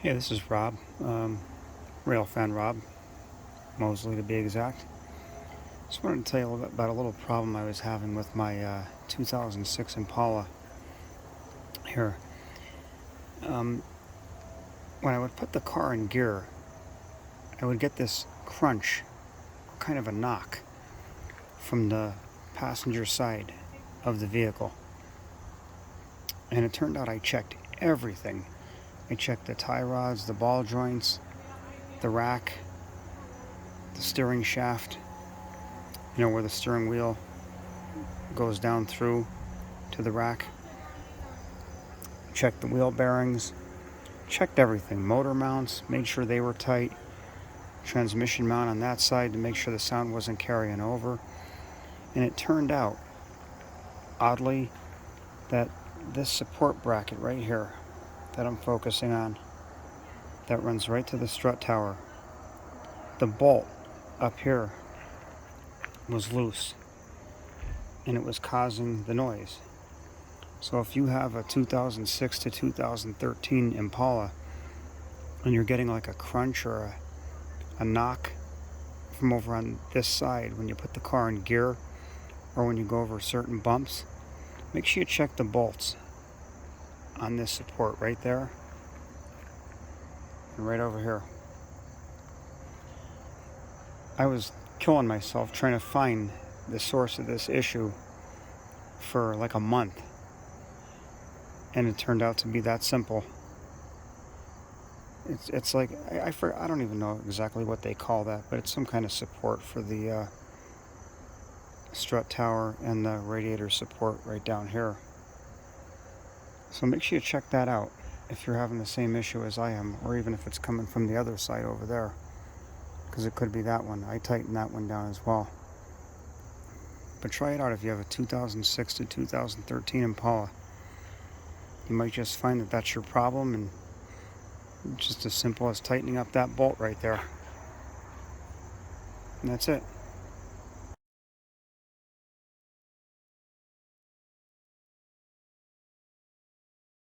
Hey, this is Rob, Railfan Rob, Mosley to be exact. Just wanted to tell you a little bit about a little problem I was having with my 2006 Impala here. When I would put the car in gear, I would get this crunch, kind of a knock, from the passenger side of the vehicle. And it turned out I checked everything. I checked the tie rods, the ball joints, the rack, the steering shaft, where the steering wheel goes down through to the rack. Checked the wheel bearings, checked everything. Motor mounts, made sure they were tight. Transmission mount on that side to make sure the sound wasn't carrying over. And it turned out, oddly, that this support bracket right here that I'm focusing on, that runs right to the strut tower, the bolt up here was loose and it was causing the noise. So if you have a 2006 to 2013 Impala and you're getting like a crunch or a knock from over on this side when you put the car in gear or when you go over certain bumps, make sure you check the bolts on this support right there and right over here. I was killing myself trying to find the source of this issue for like a month, and it turned out to be that simple. It's like I don't even know exactly what they call that, but it's some kind of support for the strut tower and the radiator support right down here. So make sure you check that out if you're having the same issue as I am, or even if it's coming from the other side over there, because it could be that one. I tightened that one down as well. But try it out if you have a 2006 to 2013 Impala. You might just find that that's your problem, and just as simple as tightening up that bolt right there. And that's it.